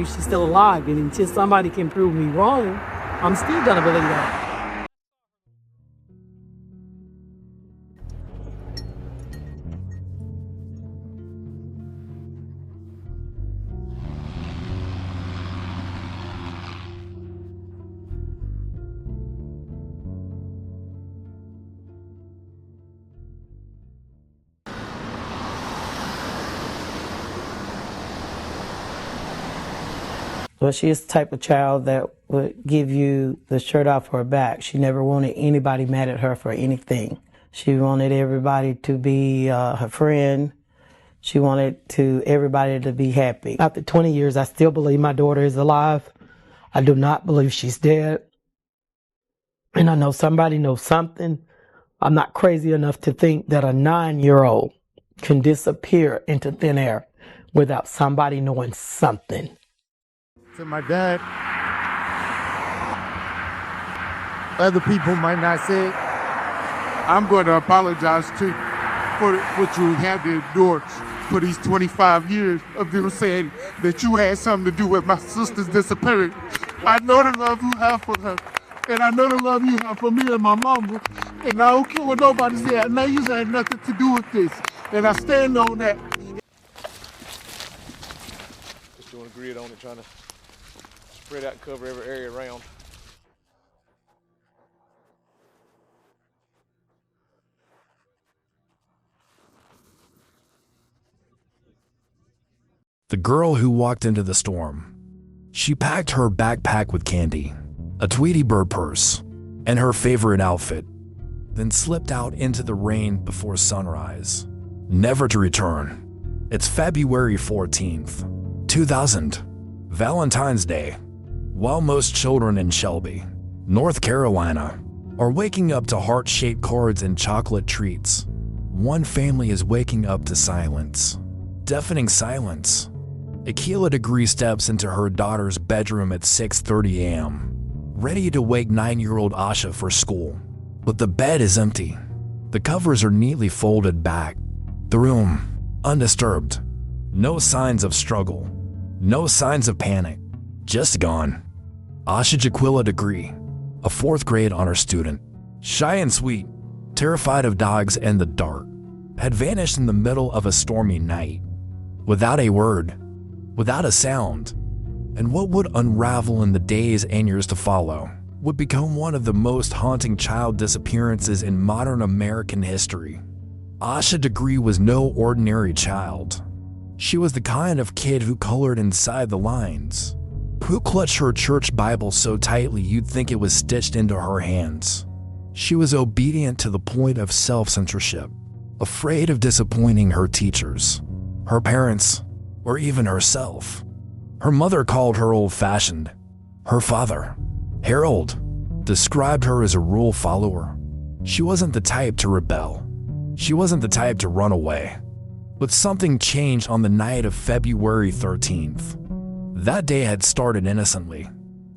believe she's still alive. And until somebody can prove me wrong, I'm still gonna believe that. Well, she is the type of child that would give you the shirt off her back. She never wanted anybody mad at her for anything. She wanted everybody to be her friend. She wanted everybody to be happy. After 20 years, I still believe my daughter is alive. I do not believe she's dead. And I know somebody knows something. I'm not crazy enough to think that a 9-year-old can disappear into thin air without somebody knowing something. To my dad, other people might not say it. I'm going to apologize to you for what you had to endure for these 25 years of them saying that you had something to do with my sister's disappearance. I know the love you have for her, and I know the love you have for me and my mama, and I don't care what nobody said. I know you had nothing to do with this, and I stand on that. Just doing a grid on it, trying to spread out and cover every area around. The girl who walked into the storm. She packed her backpack with candy, a Tweety Bird purse, and her favorite outfit, then slipped out into the rain before sunrise, never to return. It's February 14th, 2000, Valentine's Day. While most children in Shelby, North Carolina, are waking up to heart-shaped cards and chocolate treats, one family is waking up to silence. Deafening silence. Asha Degree steps into her daughter's bedroom at 6:30 a.m., ready to wake 9-year-old Asha for school. But the bed is empty. The covers are neatly folded back. The room, undisturbed. No signs of struggle. No signs of panic. Just gone. Asha Degree, a 4th grade honor student, shy and sweet, terrified of dogs and the dark, had vanished in the middle of a stormy night. Without a word, without a sound, and what would unravel in the days and years to follow would become one of the most haunting child disappearances in modern American history. Asha Degree was no ordinary child. She was the kind of kid who colored inside the lines, who clutched her church Bible so tightly you'd think it was stitched into her hands. She was obedient to the point of self-censorship, afraid of disappointing her teachers, her parents, or even herself. Her mother called her old-fashioned. Her father, Harold, described her as a rule follower. She wasn't the type to rebel. She wasn't the type to run away. But something changed on the night of February 13th. That day had started innocently.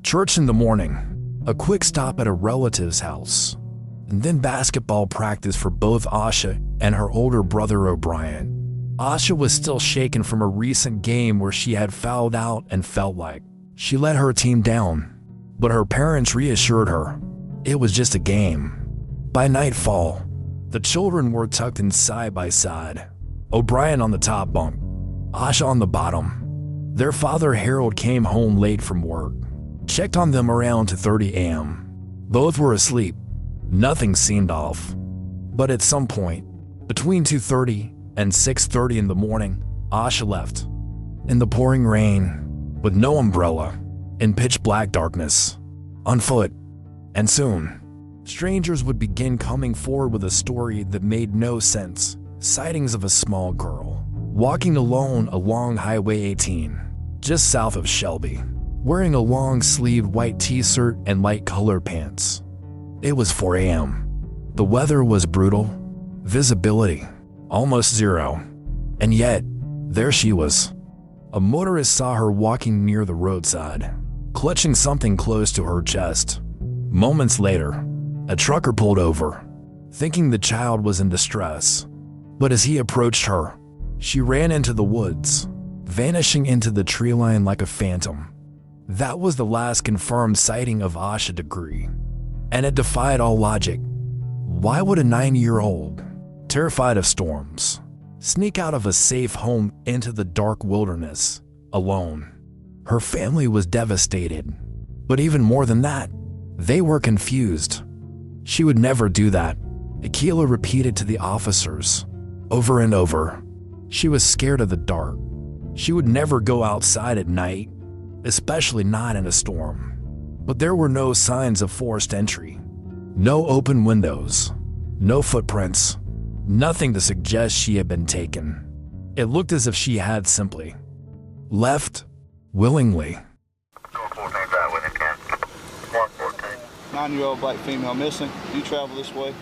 Church in the morning, a quick stop at a relative's house, and then basketball practice for both Asha and her older brother O'Brien. Asha was still shaken from a recent game where she had fouled out and felt like she let her team down, but her parents reassured her it was just a game. By nightfall, the children were tucked in side by side, O'Brien on the top bunk, Asha on the bottom. Their father Harold came home late from work, checked on them around 2:30 a.m. Both were asleep. Nothing seemed off. But at some point, between 2:30 and 6:30 in the morning, Asha left. In the pouring rain, with no umbrella, in pitch black darkness, on foot. And soon, strangers would begin coming forward with a story that made no sense. Sightings of a small girl, walking alone along Highway 18, just south of Shelby, wearing a long-sleeved white t-shirt and light-colored pants. It was 4 a.m. The weather was brutal, visibility almost zero, and yet, there she was. A motorist saw her walking near the roadside, clutching something close to her chest. Moments later, a trucker pulled over, thinking the child was in distress. But as he approached her, she ran into the woods, vanishing into the tree line like a phantom. That was the last confirmed sighting of Asha Degree, and it defied all logic. Why would a 9-year-old, terrified of storms, sneak out of a safe home into the dark wilderness alone? Her family was devastated, but even more than that, they were confused. She would never do that, Akila repeated to the officers over and over. She was scared of the dark. She would never go outside at night, especially not in a storm. But there were no signs of forced entry. No open windows, no footprints, nothing to suggest she had been taken. It looked as if she had simply left willingly. 9-year-old black female missing. You travel this way?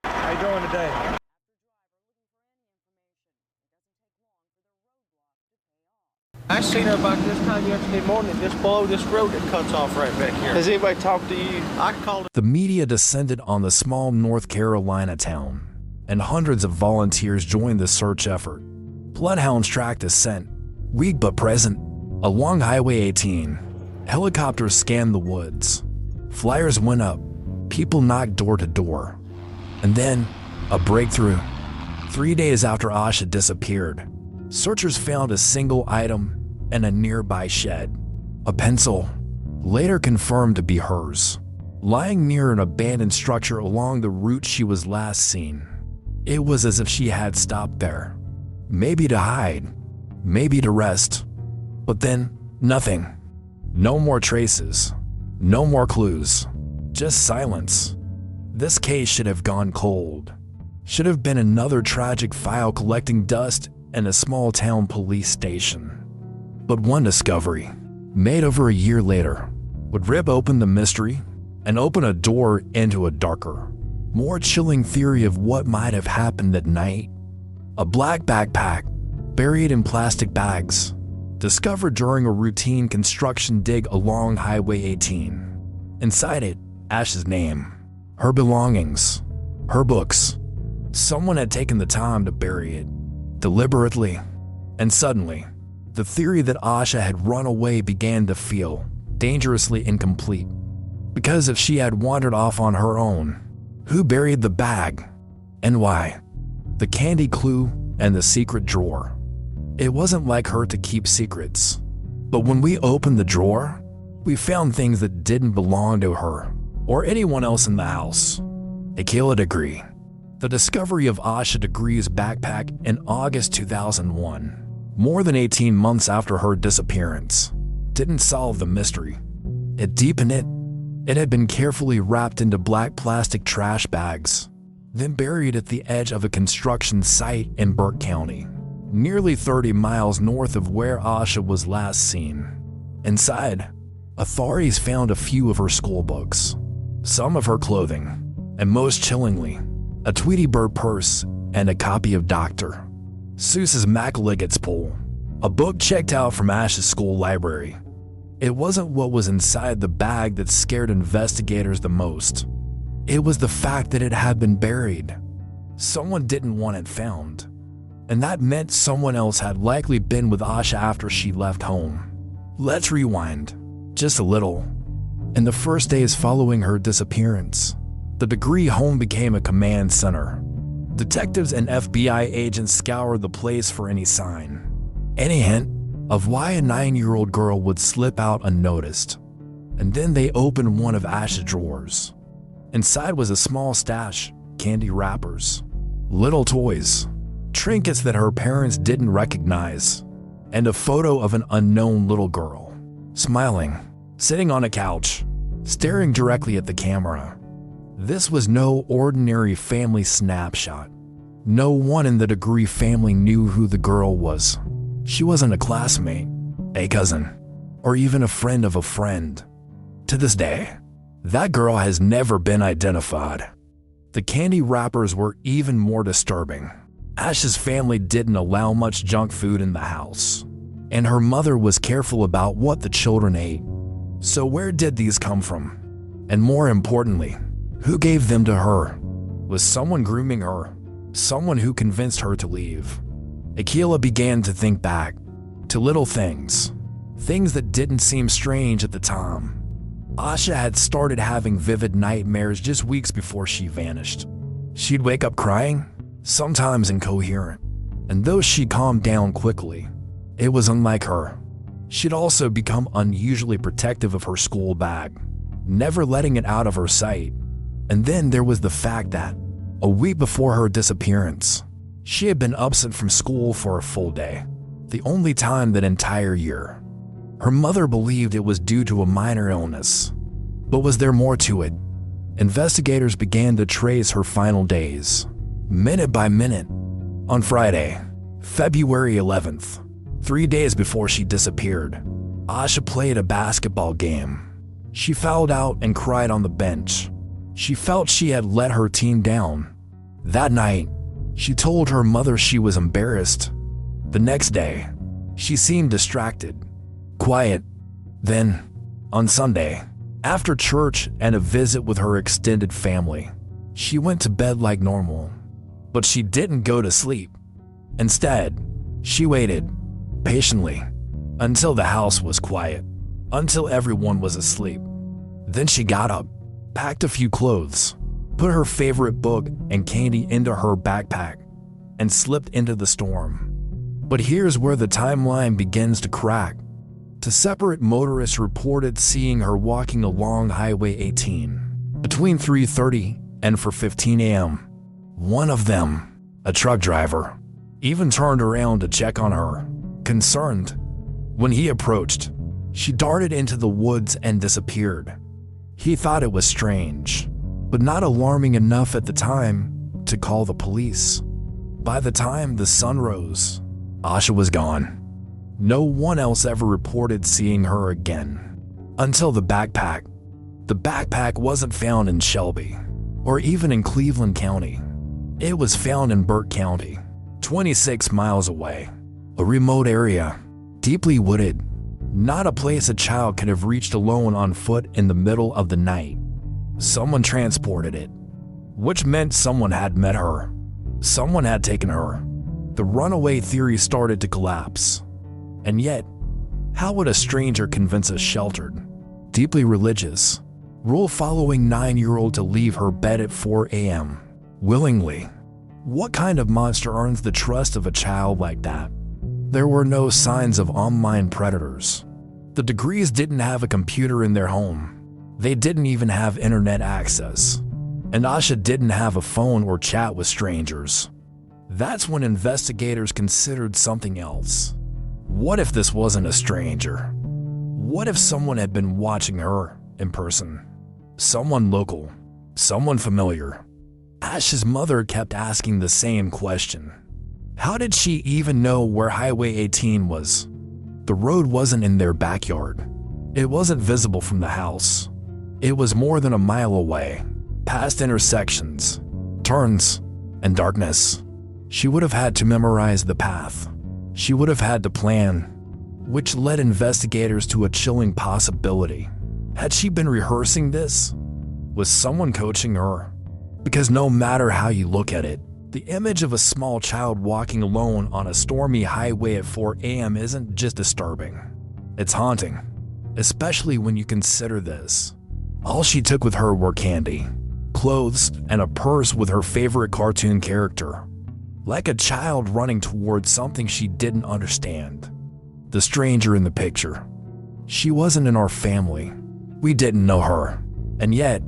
How you doing today? I seen her about this time yesterday morning, just below this road that cuts off right back here. Has anybody talked to you? I called her. The media descended on the small North Carolina town, and hundreds of volunteers joined the search effort. Bloodhounds tracked a scent, weak but present, along Highway 18. Helicopters scanned the woods. Flyers went up. People knocked door to door. And then, a breakthrough. 3 days after Asha disappeared, searchers found a single item in a nearby shed. A pencil, later confirmed to be hers, lying near an abandoned structure along the route she was last seen. It was as if she had stopped there. Maybe to hide, maybe to rest. But then, nothing. No more traces. No more clues. Just silence. This case should have gone cold. Should have been another tragic file collecting dust in a small town police station. But one discovery, made over a year later, would rip open the mystery and open a door into a darker, more chilling theory of what might have happened that night. A black backpack, buried in plastic bags, discovered during a routine construction dig along Highway 18. Inside it, Asha's name, her belongings, her books. Someone had taken the time to bury it, deliberately. And suddenly, the theory that Asha had run away began to feel dangerously incomplete. Because if she had wandered off on her own, who buried the bag? And why? The candy clue and the secret drawer. It wasn't like her to keep secrets. But when we opened the drawer, we found things that didn't belong to her or anyone else in the house. Asha Degree. The discovery of Asha Degree's backpack in August 2001, more than 18 months after her disappearance, didn't solve the mystery. It deepened it. It had been carefully wrapped into black plastic trash bags, then buried at the edge of a construction site in Burke County, nearly 30 miles north of where Asha was last seen. Inside, authorities found a few of her school books, some of her clothing, and most chillingly, a Tweety Bird purse and a copy of Dr. Seuss's McLigott's Pool, a book checked out from Asha's school library. It wasn't what was inside the bag that scared investigators the most. It was the fact that it had been buried. Someone didn't want it found. And that meant someone else had likely been with Asha after she left home. Let's rewind, just a little. In the first days following her disappearance, the Degree home became a command center. Detectives and FBI agents scoured the place for any sign, any hint of why a 9-year-old girl would slip out unnoticed. And then they opened one of Asha's drawers. Inside was a small stash, candy wrappers, little toys, trinkets that her parents didn't recognize, and a photo of an unknown little girl, smiling, sitting on a couch, staring directly at the camera. This was no ordinary family snapshot. No one in the Degree family knew who the girl was. She wasn't a classmate, a cousin, or even a friend of a friend. To this day, that girl has never been identified. The candy wrappers were even more disturbing. Asha's family didn't allow much junk food in the house, and her mother was careful about what the children ate. So where did these come from? And more importantly, who gave them to her? Was someone grooming her, someone who convinced her to leave. Akilah began to think back to little things that didn't seem strange at the time. Asha had started having vivid nightmares just weeks before she vanished. She'd wake up crying, sometimes incoherent, and though she calmed down quickly, it was unlike her. She'd also become unusually protective of her school bag, never letting it out of her sight. And then there was the fact that, a week before her disappearance, she had been absent from school for a full day, the only time that entire year. Her mother believed it was due to a minor illness, but was there more to it? Investigators began to trace her final days, minute by minute. On Friday, February 11th, 3 days before she disappeared, Asha played a basketball game. She fouled out and cried on the bench. She felt she had let her team down. That night, she told her mother she was embarrassed. The next day, she seemed distracted, quiet. Then, on Sunday, after church and a visit with her extended family, she went to bed like normal. But she didn't go to sleep. Instead, she waited, patiently, until the house was quiet, until everyone was asleep. Then she got up, packed a few clothes, put her favorite book and candy into her backpack, and slipped into the storm. But here's where the timeline begins to crack. To separate motorists reported seeing her walking along Highway 18 between 3:30 and 4:15 a.m. One of them, a truck driver, even turned around to check on her, concerned. When he approached, she darted into the woods and disappeared. He thought it was strange, but not alarming enough at the time to call the police. By the time the sun rose, Asha was gone. No one else ever reported seeing her again. Until the backpack. The backpack wasn't found in Shelby, or even in Cleveland County. It was found in Burke County, 26 miles away. A remote area, deeply wooded, not a place a child could have reached alone on foot in the middle of the night. Someone transported it, which meant someone had met her. Someone had taken her. The runaway theory started to collapse. And yet, how would a stranger convince a sheltered, deeply religious, rule-following 9-year-old to leave her bed at 4 a.m. willingly? What kind of monster earns the trust of a child like that? There were no signs of online predators. The Degrees didn't have a computer in their home. They didn't even have internet access. And Asha didn't have a phone or chat with strangers. That's when investigators considered something else. What if this wasn't a stranger? What if someone had been watching her in person? Someone local, someone familiar. Asha's mother kept asking the same question. How did she even know where Highway 18 was? The road wasn't in their backyard. It wasn't visible from the house. It was more than a mile away, past intersections, turns, and darkness. She would have had to memorize the path. She would have had to plan, which led investigators to a chilling possibility. Had she been rehearsing this? Was someone coaching her? Because no matter how you look at it, the image of a small child walking alone on a stormy highway at 4 a.m. isn't just disturbing. It's haunting, especially when you consider this. All she took with her were candy, clothes, and a purse with her favorite cartoon character. Like a child running towards something she didn't understand. The stranger in the picture. She wasn't in our family. We didn't know her. And yet,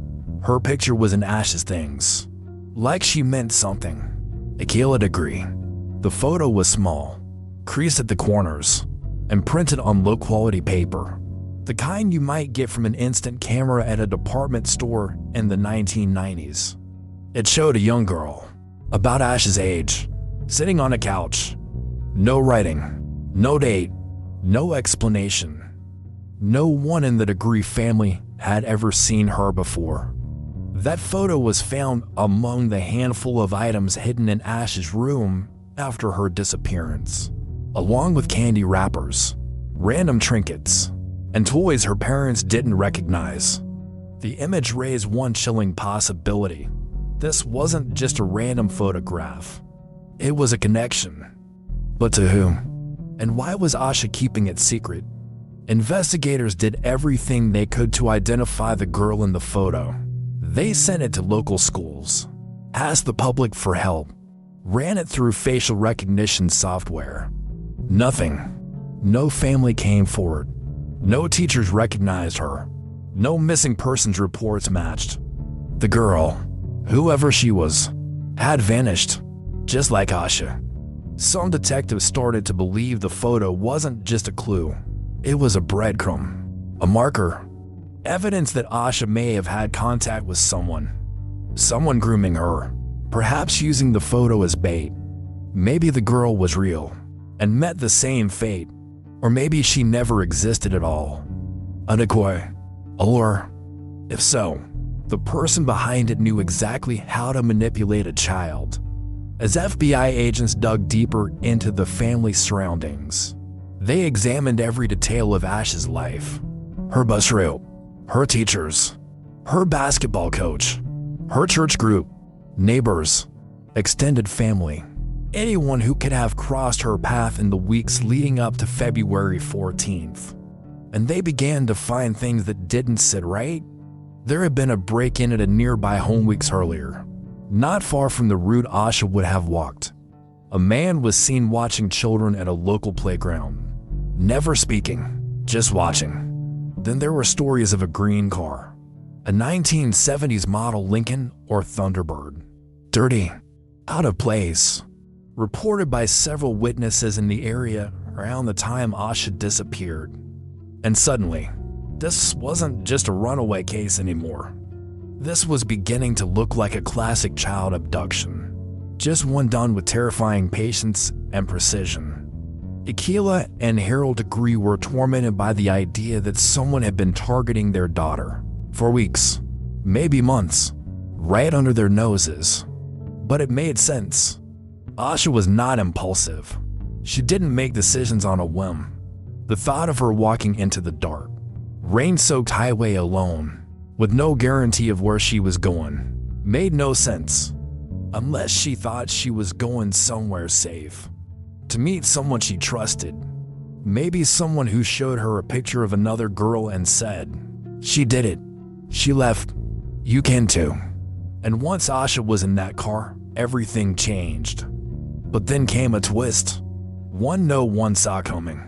her picture was in Asha's things. Like she meant something. Asha Degree. The photo was small, creased at the corners, and printed on low-quality paper. The kind you might get from an instant camera at a department store in the 1990s. It showed a young girl, about Asha's age, sitting on a couch. No writing, no date, no explanation. No one in the Degree family had ever seen her before. That photo was found among the handful of items hidden in Asha's room after her disappearance, along with candy wrappers, random trinkets, and toys her parents didn't recognize. The image raised one chilling possibility. This wasn't just a random photograph. It was a connection. But to whom? And why was Asha keeping it secret? Investigators did everything they could to identify the girl in the photo. They sent it to local schools, asked the public for help, ran it through facial recognition software. Nothing. No family came forward. No teachers recognized her. No missing persons reports matched. The girl, whoever she was, had vanished, just like Asha. Some detectives started to believe the photo wasn't just a clue. It was a breadcrumb, a marker, evidence that Asha may have had contact with someone grooming her, perhaps using the photo as bait. Maybe the girl was real and met the same fate, or maybe she never existed at all. A decoy, a lure. If so, the person behind it knew exactly how to manipulate a child. As FBI agents dug deeper into the family's surroundings, they examined every detail of Asha's life. Her bus route, her teachers, her basketball coach, her church group, neighbors, extended family, anyone who could have crossed her path in the weeks leading up to February 14th. And they began to find things that didn't sit right. There had been a break-in at a nearby home weeks earlier, not far from the route Asha would have walked. A man was seen watching children at a local playground, never speaking, just watching. Then there were stories of a green car, a 1970s model Lincoln or Thunderbird, dirty, out of place, reported by several witnesses in the area around the time Asha disappeared. And suddenly, this wasn't just a runaway case anymore. This was beginning to look like a classic child abduction, just one done with terrifying patience and precision. Akila and Asha Degree were tormented by the idea that someone had been targeting their daughter for weeks, maybe months, right under their noses. But it made sense. Asha was not impulsive. She didn't make decisions on a whim. The thought of her walking into the dark, rain-soaked highway alone, with no guarantee of where she was going, made no sense, unless she thought she was going somewhere safe, to meet someone she trusted, maybe someone who showed her a picture of another girl and said, "She did it. She left. You can too." And once Asha was in that car, everything changed. But then came a twist, one no one saw coming.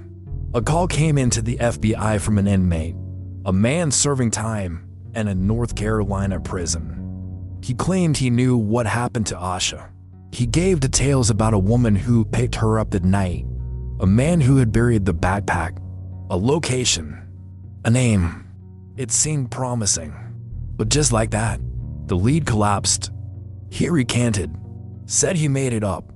A call came into the FBI from an inmate, a man serving time in a North Carolina prison. He claimed he knew what happened to Asha. He gave details about a woman who picked her up at night, a man who had buried the backpack, a location, a name. It seemed promising. But just like that, the lead collapsed. He recanted, said he made it up.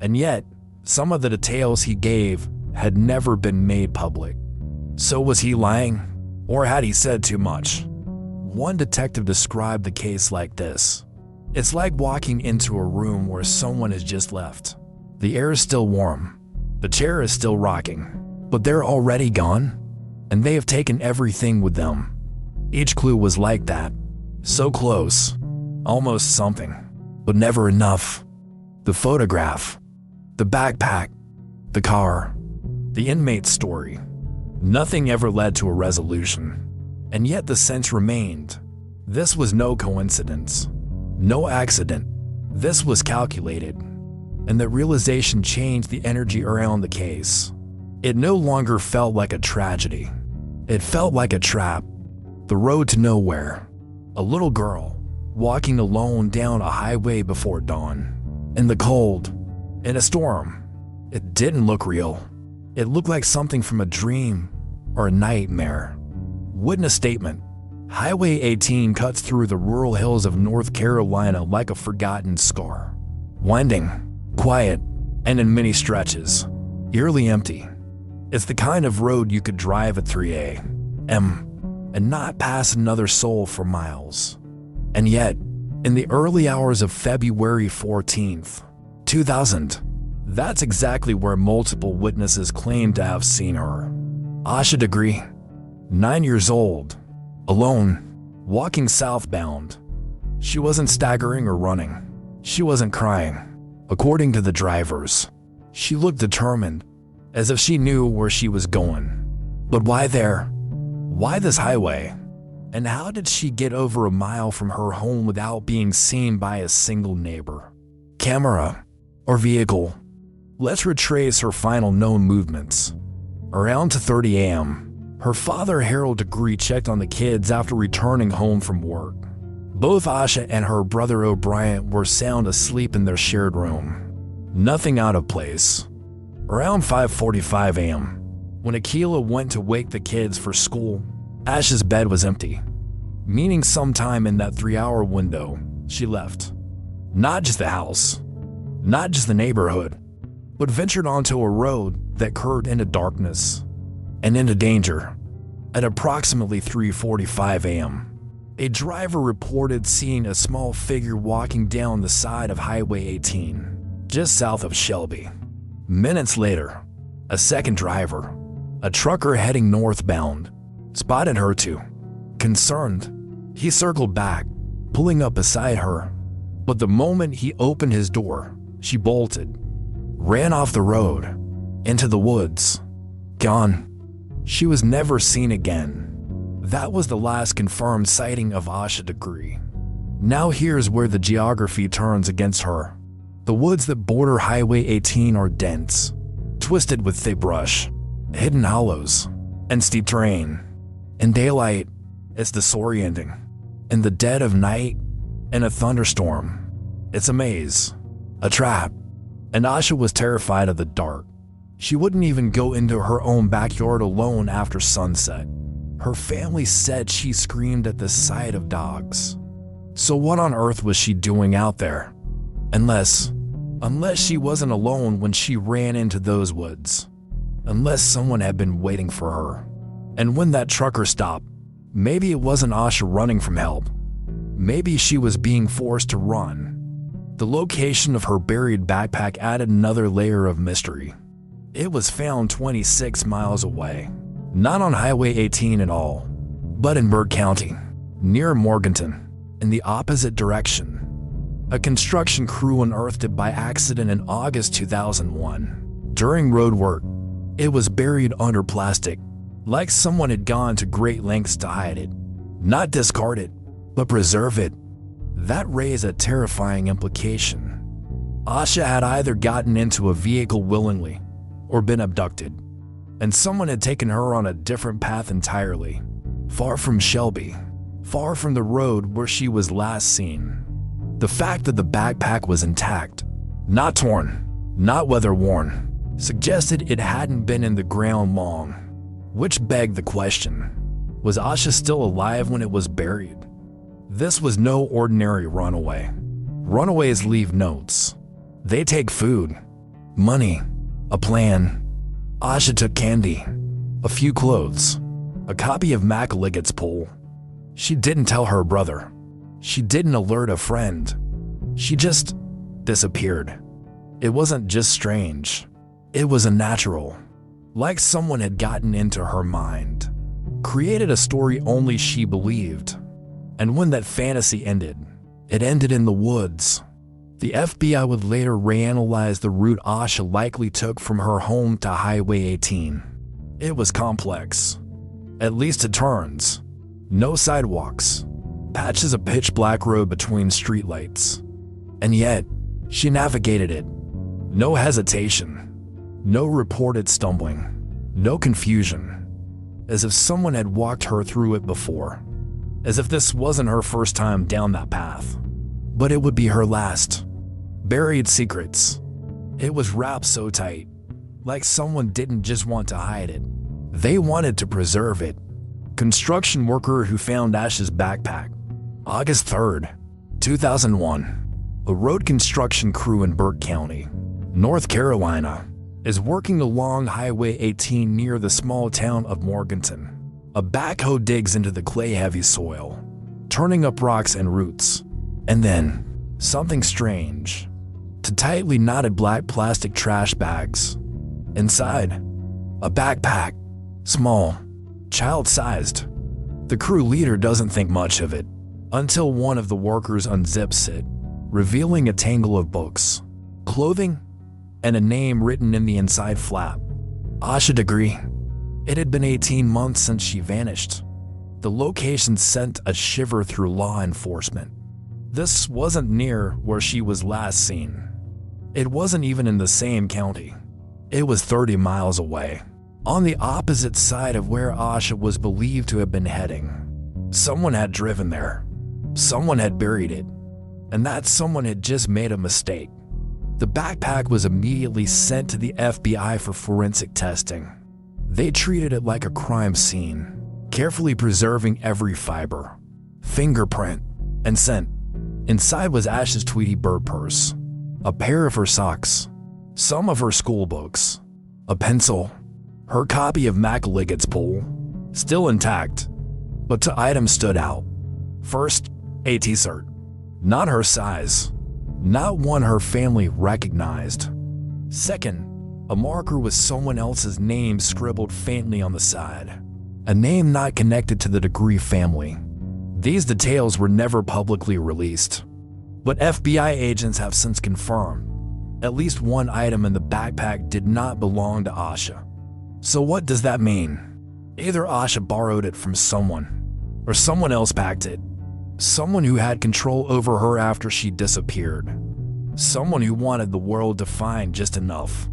And yet, some of the details he gave had never been made public. So was he lying? Or had he said too much? One detective described the case like this. It's like walking into a room where someone has just left. The air is still warm. The chair is still rocking. But they're already gone? And they have taken everything with them. Each clue was like that. So close. Almost something. But never enough. The photograph. The backpack. The car. The inmate's story. Nothing ever led to a resolution. And yet the sense remained. This was no coincidence. No accident. This was calculated. And that realization changed the energy around the case. It no longer felt like a tragedy. It felt like a trap. The road to nowhere. A little girl, walking alone down a highway before dawn. In the cold. In a storm. It didn't look real. It looked like something from a dream or a nightmare. Witness statement. Highway 18 cuts through the rural hills of North Carolina like a forgotten scar. Winding, quiet, and in many stretches, eerily empty. It's the kind of road you could drive at 3 a.m. and not pass another soul for miles. And yet, in the early hours of February 14th, 2000, that's exactly where multiple witnesses claimed to have seen her. Asha Degree, 9 years old, alone, walking southbound. She wasn't staggering or running. She wasn't crying. According to the drivers, she looked determined, as if she knew where she was going. But why there? Why this highway? And how did she get over a mile from her home without being seen by a single neighbor, camera, or vehicle? Let's retrace her final known movements. Around 2:30 a.m., her father, Asha Degree, checked on the kids after returning home from work. Both Asha and her brother O'Brien were sound asleep in their shared room. Nothing out of place. Around 5:45 a.m., when Akila went to wake the kids for school, Asha's bed was empty, meaning sometime in that 3-hour window, she left. Not just the house, not just the neighborhood, but ventured onto a road that curved into darkness and into danger. At approximately 3:45 a.m., a driver reported seeing a small figure walking down the side of Highway 18, just south of Shelby. Minutes later, a second driver, a trucker heading northbound, spotted her too. Concerned, he circled back, pulling up beside her. But the moment he opened his door, she bolted, ran off the road, into the woods. Gone. She was never seen again. That was the last confirmed sighting of Asha Degree. Now here's where the geography turns against her. The woods that border Highway 18 are dense, twisted with thick brush, hidden hollows, and steep terrain. In daylight, it's disorienting. In the dead of night, in a thunderstorm, it's a maze, a trap. And Asha was terrified of the dark. She wouldn't even go into her own backyard alone after sunset. Her family said she screamed at the sight of dogs. So what on earth was she doing out there? Unless she wasn't alone when she ran into those woods. Unless someone had been waiting for her. And when that trucker stopped, maybe it wasn't Asha running from help. Maybe she was being forced to run. The location of her buried backpack added another layer of mystery. It was found 26 miles away. Not on Highway 18 at all, but in Burke County, near Morganton, in the opposite direction. A construction crew unearthed it by accident in August 2001. During road work, it was buried under plastic, like someone had gone to great lengths to hide it. Not discard it, but preserve it. That raised a terrifying implication. Asha had either gotten into a vehicle willingly or been abducted, and someone had taken her on a different path entirely, far from Shelby, far from the road where she was last seen. The fact that the backpack was intact, not torn, not weather-worn, suggested it hadn't been in the ground long, which begged the question, was Asha still alive when it was buried? This was no ordinary runaway. Runaways leave notes. They take food, money, a plan. Asha took candy, a few clothes, a copy of Mac Liggett's poll. She didn't tell her brother. She didn't alert a friend. She just disappeared. It wasn't just strange. It was unnatural. Like someone had gotten into her mind, created a story only she believed. And when that fantasy ended, it ended in the woods. The FBI would later reanalyze the route Asha likely took from her home to Highway 18. It was complex. At least to turns. No sidewalks. Patches of pitch-black road between streetlights. And yet, she navigated it. No hesitation. No reported stumbling. No confusion. As if someone had walked her through it before. As if this wasn't her first time down that path. But it would be her last. Buried secrets. It was wrapped so tight, like someone didn't just want to hide it. They wanted to preserve it. Construction worker who found Asha's backpack. August 3rd, 2001. A road construction crew in Burke County, North Carolina, is working along Highway 18 near the small town of Morganton. A backhoe digs into the clay-heavy soil, turning up rocks and roots. And then, something strange. To tightly knotted black plastic trash bags. Inside, a backpack. Small, child-sized. The crew leader doesn't think much of it. until one of the workers unzips it, revealing a tangle of books, clothing, and a name written in the inside flap. Asha Degree. It had been 18 months since she vanished. The location sent a shiver through law enforcement. This wasn't near where she was last seen. It wasn't even in the same county. It was 30 miles away, on the opposite side of where Asha was believed to have been heading. Someone had driven there. Someone had buried it. And that someone had just made a mistake. The backpack was immediately sent to the FBI for forensic testing. They treated it like a crime scene, carefully preserving every fiber, fingerprint, and scent. Inside was Asha's Tweety Bird purse, a pair of her socks, some of her school books, a pencil, her copy of McElligot's Pool, still intact, but two items stood out. First, a t-shirt, not her size, not one her family recognized. Second, a marker with someone else's name scribbled faintly on the side, a name not connected to the Degree family. These details were never publicly released, but FBI agents have since confirmed at least one item in the backpack did not belong to Asha. So what does that mean? Either Asha borrowed it from someone, or someone else packed it. Someone who had control over her after she disappeared. Someone who wanted the world to find just enough.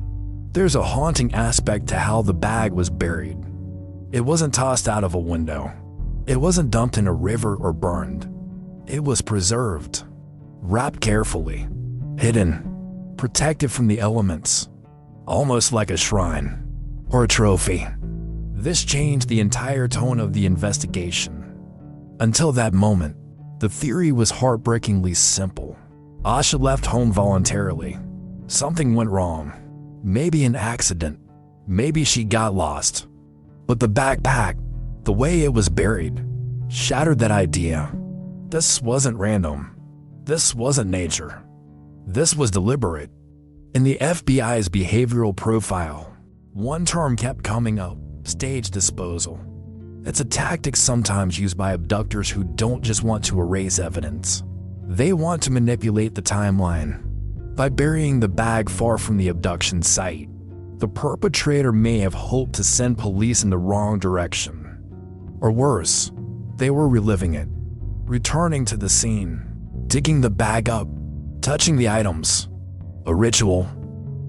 There's a haunting aspect to how the bag was buried. It wasn't tossed out of a window. It wasn't dumped in a river or burned. It was preserved, wrapped carefully, hidden, protected from the elements, almost like a shrine or a trophy. This changed the entire tone of the investigation. Until that moment, the theory was heartbreakingly simple. Asha left home voluntarily. Something went wrong. Maybe an accident. Maybe she got lost. But the backpack, the way it was buried, shattered that idea. This wasn't random. This wasn't nature. This was deliberate. In the FBI's behavioral profile, one term kept coming up: stage disposal. It's a tactic sometimes used by abductors who don't just want to erase evidence. They want to manipulate the timeline. By burying the bag far from the abduction site, the perpetrator may have hoped to send police in the wrong direction. Or worse, they were reliving it, returning to the scene, digging the bag up, touching the items. A ritual.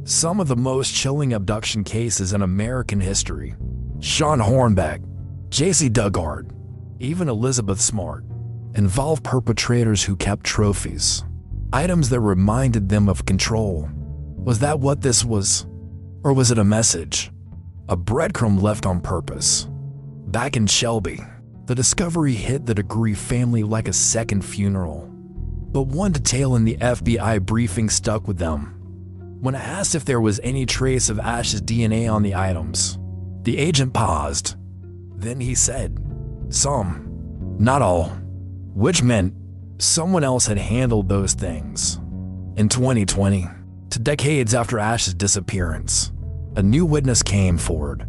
Some of the most chilling abduction cases in American history. Sean Hornbeck, J.C. Dugard, even Elizabeth Smart, involved perpetrators who kept trophies, items that reminded them of control. Was that what this was? Or was it a message? A breadcrumb left on purpose. Back in Shelby, the discovery hit the Degree family like a second funeral. But one detail in the FBI briefing stuck with them. When asked if there was any trace of Asha's DNA on the items, the agent paused. Then he said, "Some, not all," which meant someone else had handled those things. In 2020, to decades after Asha's disappearance, a new witness came forward.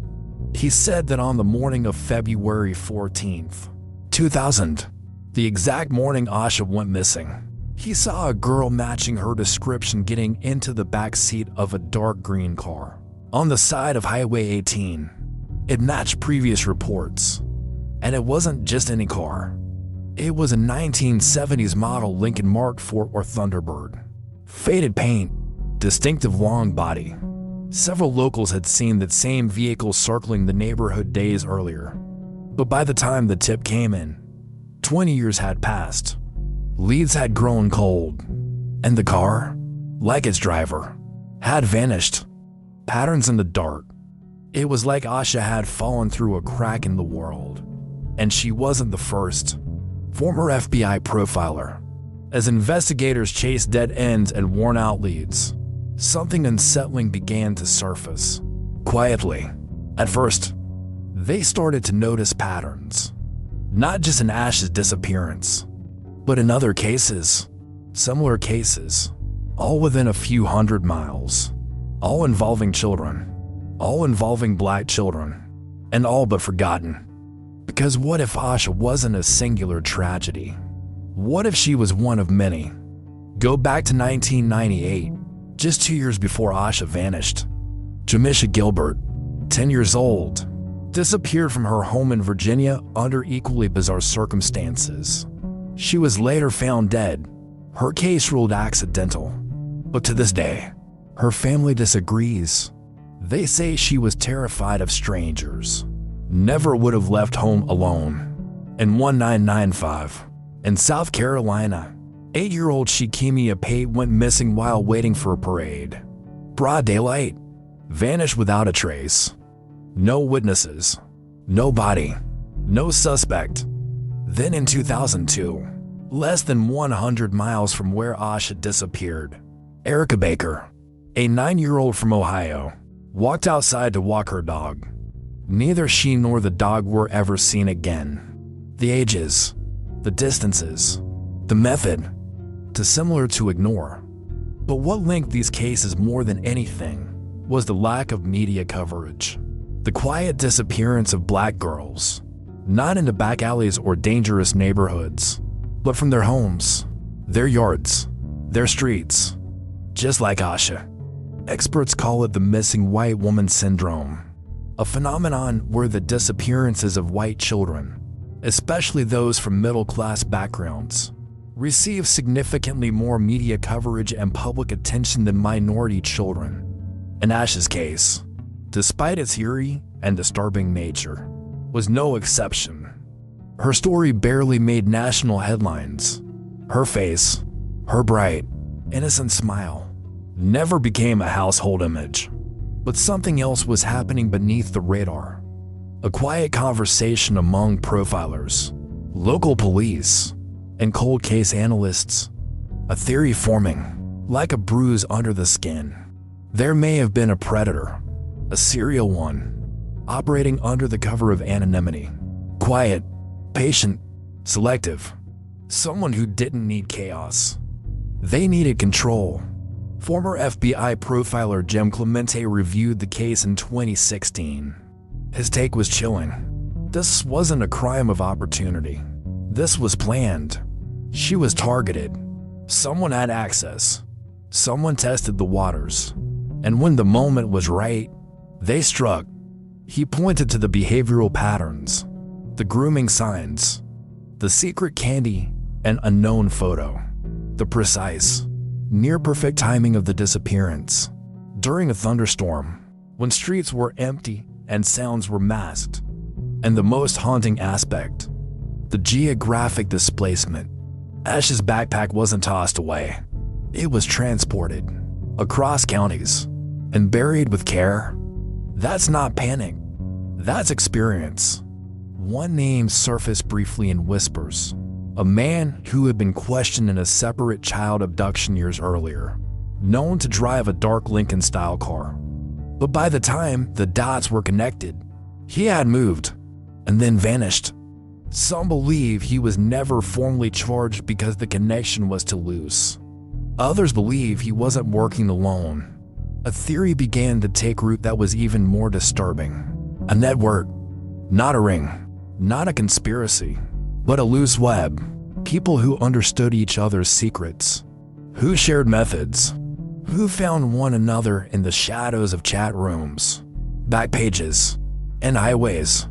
He said that on the morning of February 14th, 2000, the exact morning Asha went missing, he saw a girl matching her description getting into the back seat of a dark green car on the side of Highway 18. It matched previous reports. And it wasn't just any car. It was a 1970s model Lincoln Mark IV or Thunderbird. Faded paint, distinctive long body. Several locals had seen that same vehicle circling the neighborhood days earlier. But by the time the tip came in, 20 years had passed. Leads had grown cold. And the car, like its driver, had vanished. Patterns in the dark. It was like Asha had fallen through a crack in the world. And she wasn't the first. Former FBI profiler. As investigators chased dead ends and worn-out leads, something unsettling began to surface. Quietly. At first, they started to notice patterns. Not just in Asha's disappearance, but in other cases. Similar cases. All within a few hundred miles. All involving children. All involving black children. And all but forgotten. Because what if Asha wasn't a singular tragedy? What if she was one of many? Go back to 1998, just 2 years before Asha vanished. Jamisha Gilbert, 10 years old, disappeared from her home in Virginia under equally bizarre circumstances. She was later found dead, her case ruled accidental. But to this day, her family disagrees. They say she was terrified of strangers, never would have left home alone. In 1995, in South Carolina, 8-year-old Shikimia Pate went missing while waiting for a parade. Broad daylight, vanished without a trace. No witnesses, no body, no suspect. Then in 2002, less than 100 miles from where Asha disappeared, Erica Baker, a 9-year-old from Ohio, walked outside to walk her dog. Neither she nor the dog were ever seen again. The ages, the distances, the method, too similar to ignore. But what linked these cases more than anything was the lack of media coverage. The quiet disappearance of black girls, not into back alleys or dangerous neighborhoods, but from their homes, their yards, their streets. Just like Asha. Experts call it the missing white woman syndrome, a phenomenon where the disappearances of white children, especially those from middle-class backgrounds, receive significantly more media coverage and public attention than minority children. In Asha's case, despite its eerie and disturbing nature, was no exception. Her story barely made national headlines. Her face, her bright, innocent smile, never became a household image. But something else was happening beneath the radar. A quiet conversation among profilers, local police, and cold case analysts. A theory forming, like a bruise under the skin. There may have been a predator, a serial one, operating under the cover of anonymity. Quiet, patient, selective. Someone who didn't need chaos. They needed control. Former FBI profiler Jim Clemente reviewed the case in 2016. His take was chilling. This wasn't a crime of opportunity. This was planned. She was targeted. Someone had access. Someone tested the waters. And when the moment was right, they struck. He pointed to the behavioral patterns, the grooming signs, the secret candy and unknown photo, the precise, near-perfect timing of the disappearance. During a thunderstorm, when streets were empty and sounds were masked, and the most haunting aspect, the geographic displacement. Asha's backpack wasn't tossed away. It was transported across counties and buried with care. That's not panic. That's experience. One name surfaced briefly in whispers. A man who had been questioned in a separate child abduction years earlier, known to drive a dark Lincoln-style car. But by the time the dots were connected, he had moved and then vanished. Some believe he was never formally charged because the connection was too loose. Others believe he wasn't working alone. A theory began to take root that was even more disturbing. A network, not a ring, not a conspiracy, but a loose web. People who understood each other's secrets, who shared methods, who found one another in the shadows of chat rooms, back pages, and highways.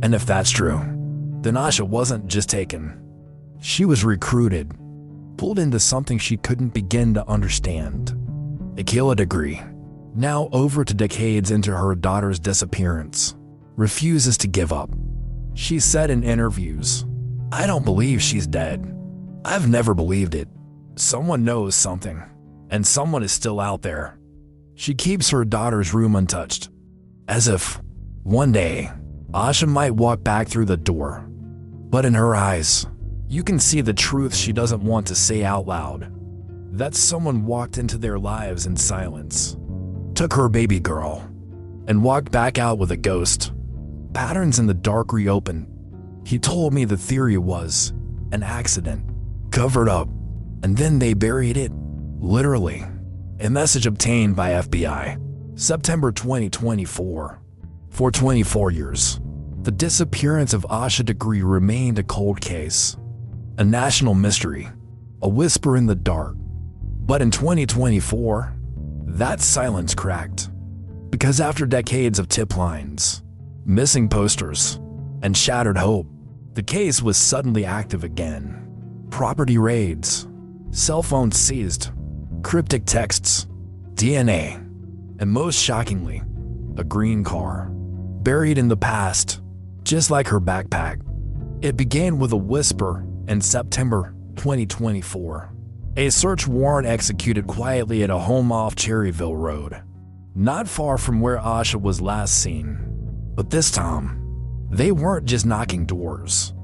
And if that's true, then Asha wasn't just taken. She was recruited, pulled into something she couldn't begin to understand. Asha Degree, now over 2 decades into her daughter's disappearance, refuses to give up. She said in interviews, "I don't believe she's dead. I've never believed it. Someone knows something, and someone is still out there." She keeps her daughter's room untouched, as if one day Asha might walk back through the door. But in her eyes, you can see the truth she doesn't want to say out loud. That someone walked into their lives in silence, took her baby girl, and walked back out with a ghost. Patterns in the dark reopened. He told me the theory was an accident, covered up, and then they buried it, literally. A message obtained by FBI, September 2024. For 24 years, the disappearance of Asha Degree remained a cold case. a national mystery, a whisper in the dark. But in 2024, that silence cracked. Because after decades of tip lines, missing posters, and shattered hope, the case was suddenly active again. Property raids, cell phones seized, cryptic texts, DNA, and most shockingly, a green car, buried in the past, just like her backpack. It began with a whisper in September 2024. A search warrant executed quietly at a home off Cherryville Road, not far from where Asha was last seen. But this time, they weren't just knocking doors.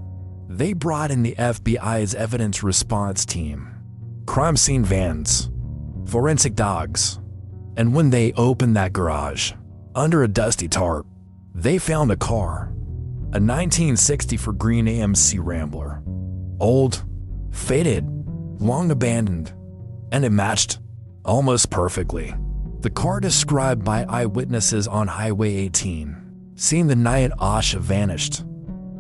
They brought in the FBI's evidence response team, crime scene vans, forensic dogs, and when they opened that garage, under a dusty tarp, they found a car, a 1960 Ford Green AMC Rambler. Old, faded, long abandoned, and it matched almost perfectly the car described by eyewitnesses on Highway 18, seen the night Asha vanished.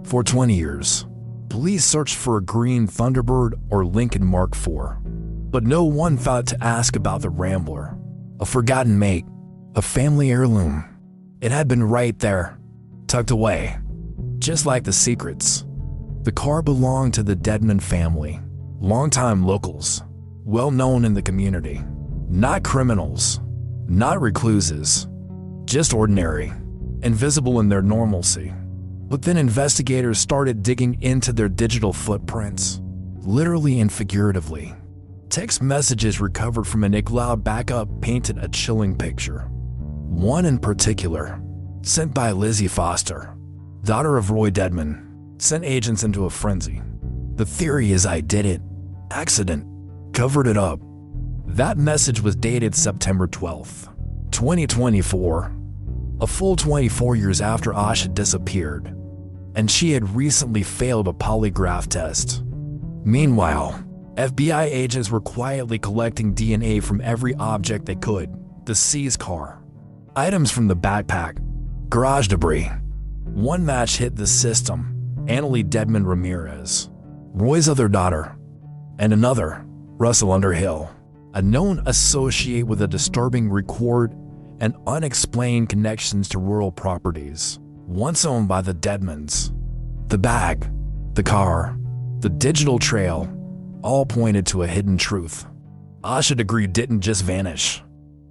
For 20 years, police searched for a green Thunderbird or Lincoln Mark IV, but no one thought to ask about the Rambler, a forgotten make, a family heirloom. It had been right there, tucked away, just like the secrets. The car belonged to the Dedman family, longtime locals, well known in the community. Not criminals, not recluses, just ordinary, invisible in their normalcy. But then investigators started digging into their digital footprints, literally and figuratively. Text messages recovered from an iCloud backup painted a chilling picture. One in particular, sent by Lizzie Foster, daughter of Roy Dedman, sent agents into a frenzy. The theory is I did it. Accident. Covered it up. That message was dated September 12th, 2024, a full 24 years after Asha disappeared, and she had recently failed a polygraph test. Meanwhile, FBI agents were quietly collecting DNA from every object they could. The seized car, items from the backpack, garage debris. One match hit the system, Annalie Dedman Ramirez, Roy's other daughter, and another, Russell Underhill, a known associate with a disturbing record and unexplained connections to rural properties, once owned by the Dedmans. The bag, the car, the digital trail, all pointed to a hidden truth. Asha Degree didn't just vanish.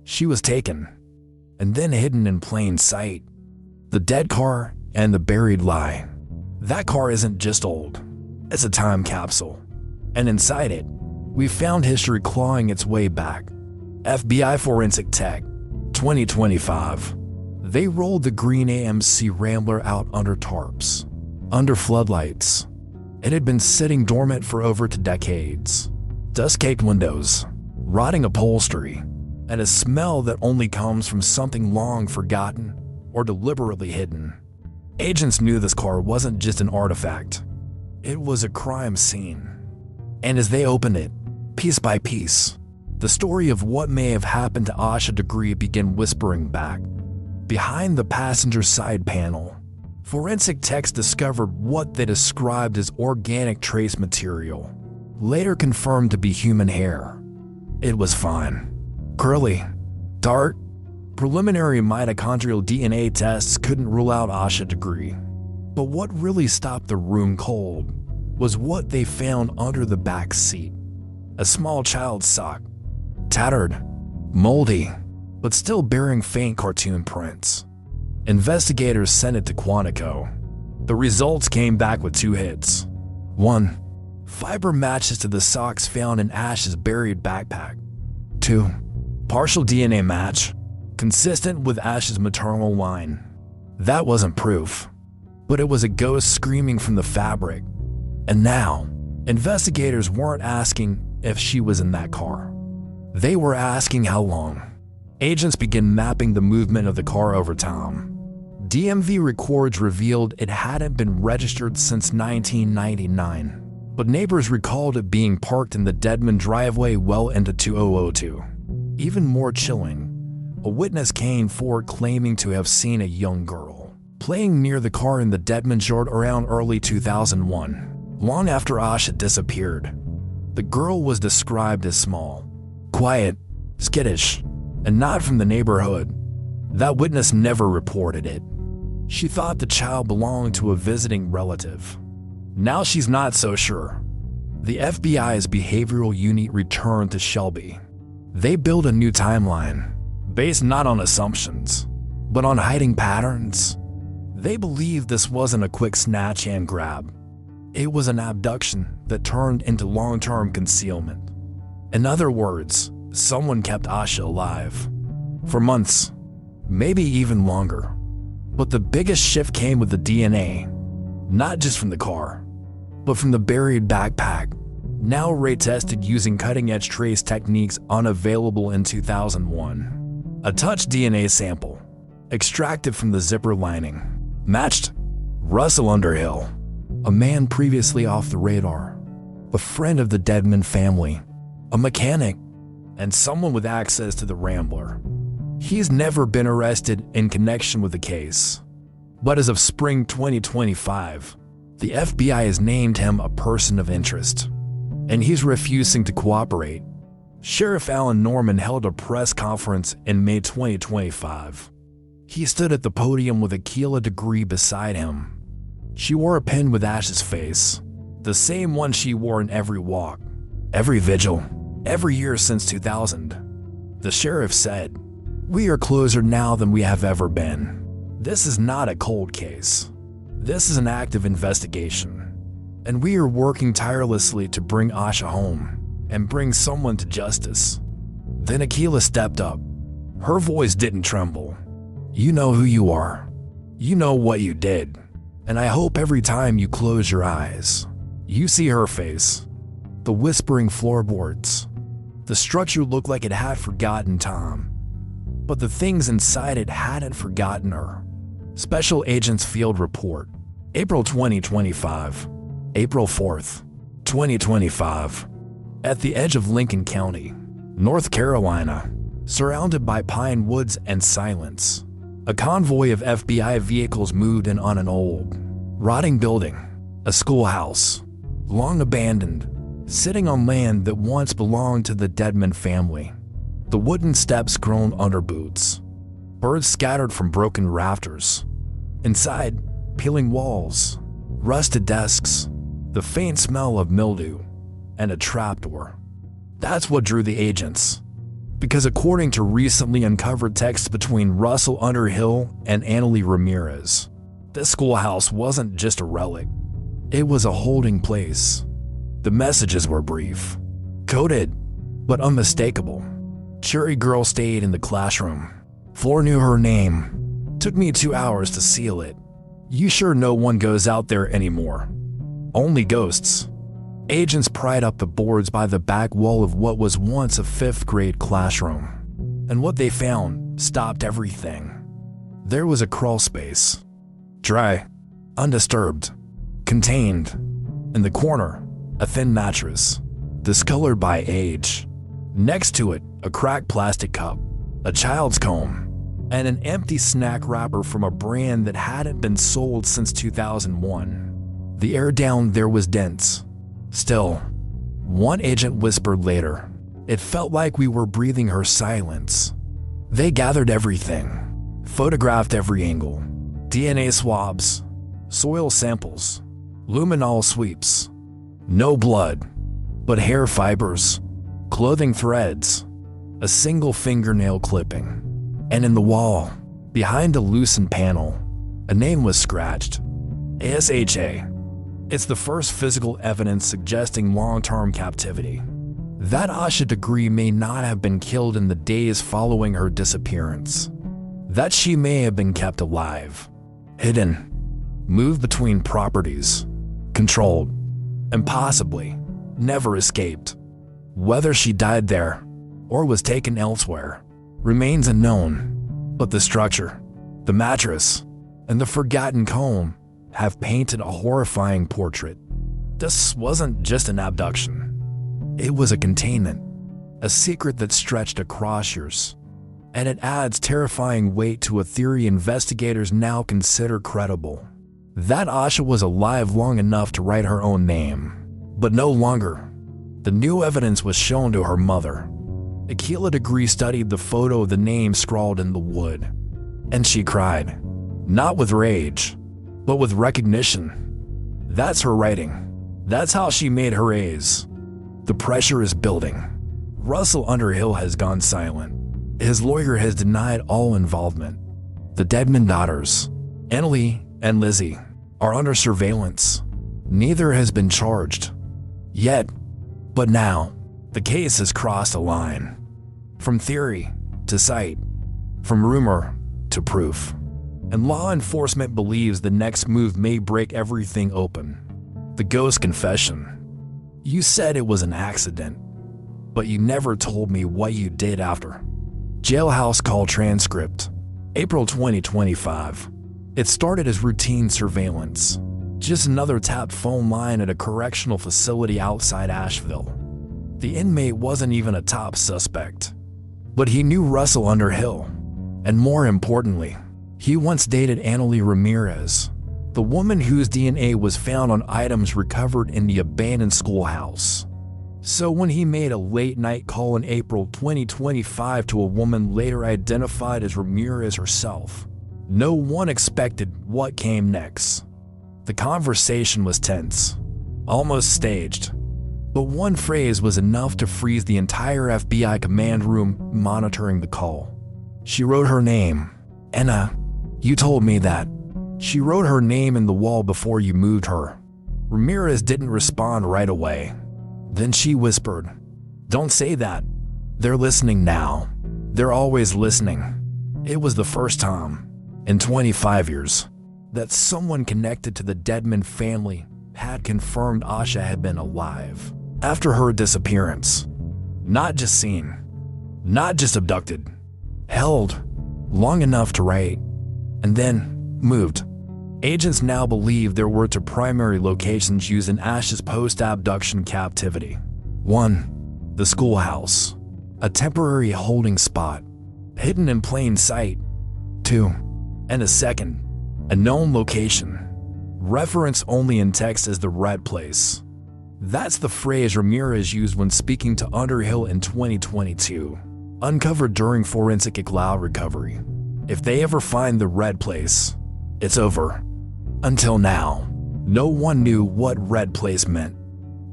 She was taken, and then hidden in plain sight. The dead car and the buried lie. That car isn't just old, it's a time capsule. And inside it, we found history clawing its way back. FBI Forensic Tech, 2025. They rolled the green AMC Rambler out under tarps, under floodlights. It had been sitting dormant for over 2 decades. Dust-caked windows, rotting upholstery, and a smell that only comes from something long forgotten or deliberately hidden. Agents knew this car wasn't just an artifact. It was a crime scene. And as they opened it, piece by piece, the story of what may have happened to Asha Degree began whispering back. Behind the passenger side panel, forensic techs discovered what they described as organic trace material, later confirmed to be human hair. It was fine, curly, dark. Preliminary mitochondrial DNA tests couldn't rule out Asha Degree. But what really stopped the room cold was what they found under the back seat. A small child's sock, tattered, moldy, but still bearing faint cartoon prints. Investigators sent it to Quantico. The results came back with 2 hits. 1. Fiber matches to the socks found in Ash's buried backpack. 2. Partial DNA match, consistent with Ash's maternal line. That wasn't proof, but it was a ghost screaming from the fabric. And now, investigators weren't asking if she was in that car. They were asking how long. Agents began mapping the movement of the car over time. DMV records revealed it hadn't been registered since 1999, but neighbors recalled it being parked in the Dedman driveway well into 2002. Even more chilling, a witness came forward claiming to have seen a young girl playing near the car in the Dedman's yard around early 2001. Long after Asha disappeared, the girl was described as small, quiet, skittish, and not from the neighborhood. That witness never reported it. She thought the child belonged to a visiting relative. Now she's not so sure. The FBI's behavioral unit returned to Shelby. They built a new timeline, based not on assumptions, but on hiding patterns. They believed this wasn't a quick snatch and grab. It was an abduction that turned into long-term concealment. In other words, someone kept Asha alive for months, maybe even longer. But the biggest shift came with the DNA, not just from the car, but from the buried backpack, now ray-tested using cutting-edge trace techniques unavailable in 2001. A touch DNA sample, extracted from the zipper lining, matched Russell Underhill, a man previously off the radar, a friend of the Deadman family, a mechanic, and someone with access to the Rambler. He's never been arrested in connection with the case, but as of spring 2025, the FBI has named him a person of interest, and he's refusing to cooperate. Sheriff Alan Norman held a press conference in May 2025. He stood at the podium with Asha Degree beside him. She wore a pin with Ash's face, the same one she wore in every walk, every vigil, every year since 2000. The sheriff said, "We are closer now than we have ever been. This is not a cold case. This is an active investigation, and we are working tirelessly to bring Asha home and bring someone to justice." Then Asha stepped up. Her voice didn't tremble. "You know who you are. You know what you did. And I hope every time you close your eyes, you see her face. The whispering floorboards. The structure looked like it had forgotten Tom, but the things inside it hadn't forgotten her." Special Agents Field Report, April 2025, April 4th, 2025. At the edge of Lincoln County, North Carolina, surrounded by pine woods and silence, a convoy of FBI vehicles moved in on an old, rotting building, a schoolhouse, long abandoned, sitting on land that once belonged to the Deadman family. The wooden steps groaned under boots, birds scattered from broken rafters. Inside, peeling walls, rusted desks, the faint smell of mildew, and a trapdoor. That's what drew the agents. Because according to recently uncovered texts between Russell Underhill and Annalie Ramirez, this schoolhouse wasn't just a relic. It was a holding place. The messages were brief, coded, but unmistakable. "Cherry girl stayed in the classroom. Floor knew her name. Took me 2 hours to seal it. You sure no one goes out there anymore? Only ghosts." Agents pried up the boards by the back wall of what was once a 5th grade classroom, and what they found stopped everything. There was a crawl space, dry, undisturbed, contained. In the corner, a thin mattress, discolored by age. Next to it, a cracked plastic cup, a child's comb, and an empty snack wrapper from a brand that hadn't been sold since 2001. The air down there was dense. Still, one agent whispered later, "It felt like we were breathing her silence." They gathered everything, photographed every angle, DNA swabs, soil samples, luminol sweeps. No blood, but hair fibers, clothing threads, a single fingernail clipping. And in the wall, behind a loosened panel, a name was scratched. ASHA. It's the first physical evidence suggesting long-term captivity. That Asha Degree may not have been killed in the days following her disappearance. That she may have been kept alive, hidden, moved between properties, controlled, and possibly never escaped. Whether she died there or was taken elsewhere remains unknown, but the structure, the mattress, and the forgotten comb have painted a horrifying portrait. This wasn't just an abduction. It was a containment, a secret that stretched across years. And it adds terrifying weight to a theory investigators now consider credible. that Asha was alive long enough to write her own name, but no longer. The new evidence was shown to her mother. Asha Degree studied the photo of the name scrawled in the wood, and she cried, not with rage, but with recognition. That's her writing. That's how she made her A's. The pressure is building. Russell Underhill has gone silent. His lawyer has denied all involvement. The Dedman daughters, Annalie and Lizzie, are under surveillance. Neither has been charged yet, but now the case has crossed a line. From theory to sight, from rumor to proof. And law enforcement believes the next move may break everything open. The ghost confession. You said it was an accident, but you never told me what you did after. Jailhouse call transcript, April 2025. It started as routine surveillance. Just another tapped phone line at a correctional facility outside Asheville. The inmate wasn't even a top suspect, but he knew Russell Underhill. And more importantly, he once dated Annalie Ramirez, the woman whose DNA was found on items recovered in the abandoned schoolhouse. So when he made a late-night call in April 2025 to a woman later identified as Ramirez herself, no one expected what came next. The conversation was tense, almost staged, but one phrase was enough to freeze the entire FBI command room monitoring the call. She wrote her name. Anna, you told me that. She wrote her name in the wall before you moved her. Ramirez didn't respond right away. Then she whispered, don't say that. They're listening now. They're always listening. It was the first time, in 25 years, that someone connected to the Dedman family had confirmed Asha had been alive after her disappearance. Not just seen, not just abducted, held long enough to write, and then moved. Agents now believe there were two primary locations used in Asha's post-abduction captivity. 1. The schoolhouse, a temporary holding spot, hidden in plain sight. 2. And a second, a known location, referenced only in text as the Red Place. That's the phrase Ramirez used when speaking to Underhill in 2022, uncovered during forensic cloud recovery. If they ever find the Red Place, it's over. Until now, no one knew what Red Place meant,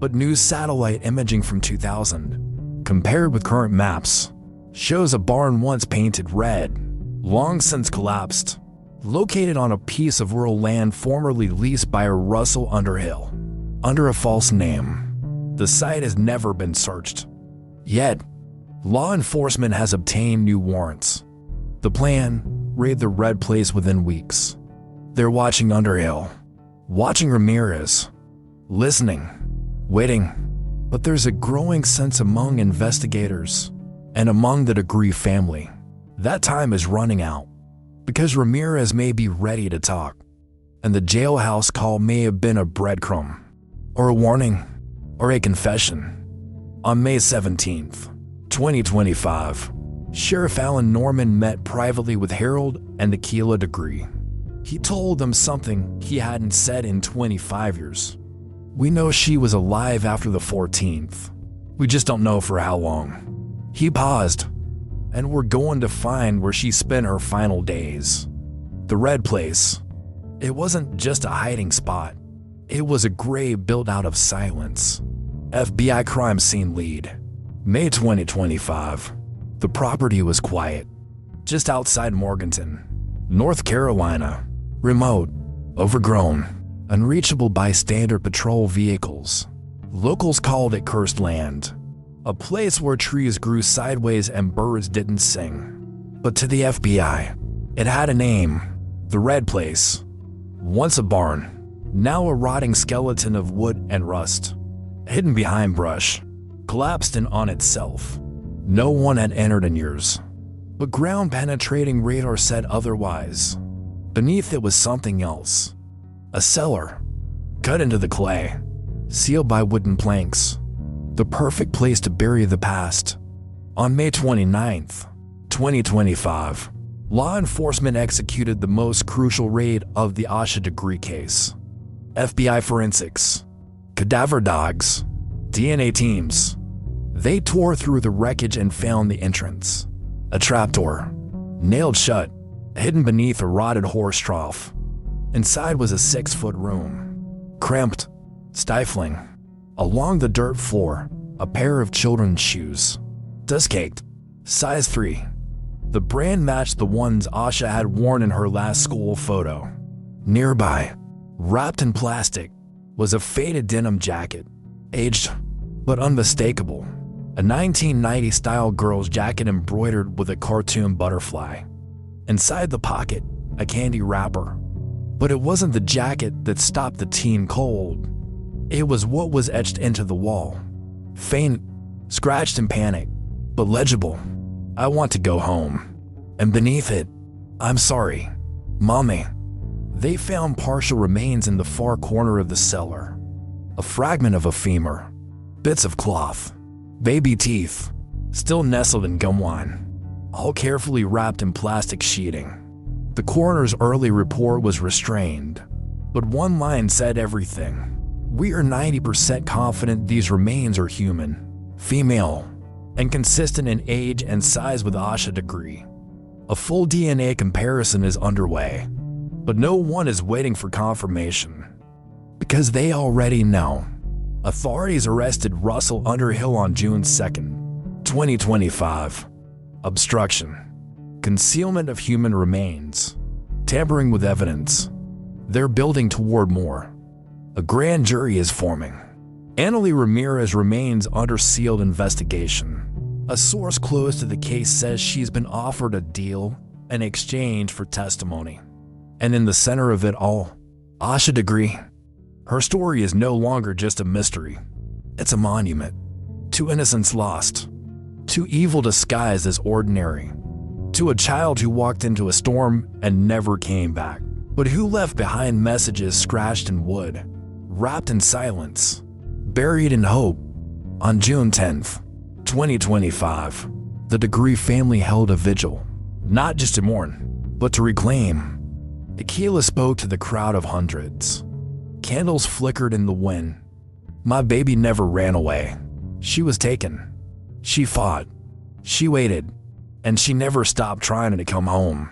but new satellite imaging from 2000, compared with current maps, shows a barn once painted red, long since collapsed, located on a piece of rural land formerly leased by a Russell Underhill, under a false name. The site has never been searched. Yet, law enforcement has obtained new warrants. The plan: raid the Red Place within weeks. They're watching Underhill, watching Ramirez, listening, waiting. But there's a growing sense among investigators and among the Degree family that time is running out, because Ramirez may be ready to talk, and the jailhouse call may have been a breadcrumb, or a warning, or a confession. On May 17th, 2025, Sheriff Alan Norman met privately with Harold and Asha Degree. He told them something he hadn't said in 25 years. We know she was alive after the 14th. We just don't know for how long. He paused, and we're going to find where she spent her final days. The Red Place. It wasn't just a hiding spot. It was a grave built out of silence. FBI crime scene lead. May 2025. The property was quiet, just outside Morganton, North Carolina. Remote, overgrown, unreachable by standard patrol vehicles. Locals called it cursed land, a place where trees grew sideways and birds didn't sing. But to the FBI, it had a name: the Red Place. Once a barn, now a rotting skeleton of wood and rust, hidden behind brush, collapsed in on itself. No one had entered in years, but ground-penetrating radar said otherwise. Beneath it was something else. A cellar, cut into the clay, sealed by wooden planks. The perfect place to bury the past. On May 29th, 2025, law enforcement executed the most crucial raid of the Asha Degree case. FBI forensics, cadaver dogs, DNA teams. They tore through the wreckage and found the entrance. A trapdoor, nailed shut, hidden beneath a rotted horse trough. Inside was a 6-foot room, cramped, stifling. Along the dirt floor, a pair of children's shoes, dust-caked, size 3. The brand matched the ones Asha had worn in her last school photo. Nearby, wrapped in plastic, was a faded denim jacket, aged but unmistakable. A 1990-style girl's jacket embroidered with a cartoon butterfly. Inside the pocket, a candy wrapper. But it wasn't the jacket that stopped the teen cold. It was what was etched into the wall. Faint, scratched in panic, but legible. I want to go home. And beneath it, I'm sorry, Mommy. They found partial remains in the far corner of the cellar. A fragment of a femur, bits of cloth, baby teeth, still nestled in gum line, all carefully wrapped in plastic sheeting. The coroner's early report was restrained, but one line said everything. We are 90% confident these remains are human, female, and consistent in age and size with Asha Degree. A full DNA comparison is underway, but no one is waiting for confirmation, because they already know. Authorities arrested Russell Underhill on June 2nd, 2025. Obstruction, concealment of human remains, tampering with evidence. They're building toward more. A grand jury is forming. Annalie Ramirez remains under sealed investigation. A source close to the case says she's been offered a deal in exchange for testimony. And in the center of it all, Asha Degree. Her story is no longer just a mystery. It's a monument to innocence lost, to evil disguised as ordinary, to a child who walked into a storm and never came back, but who left behind messages scratched in wood, wrapped in silence, buried in hope. On June 10th, 2025, the Degree family held a vigil, not just to mourn, but to reclaim. Akila spoke to the crowd of hundreds. Candles flickered in the wind. My baby never ran away. She was taken. She fought. She waited. And she never stopped trying to come home.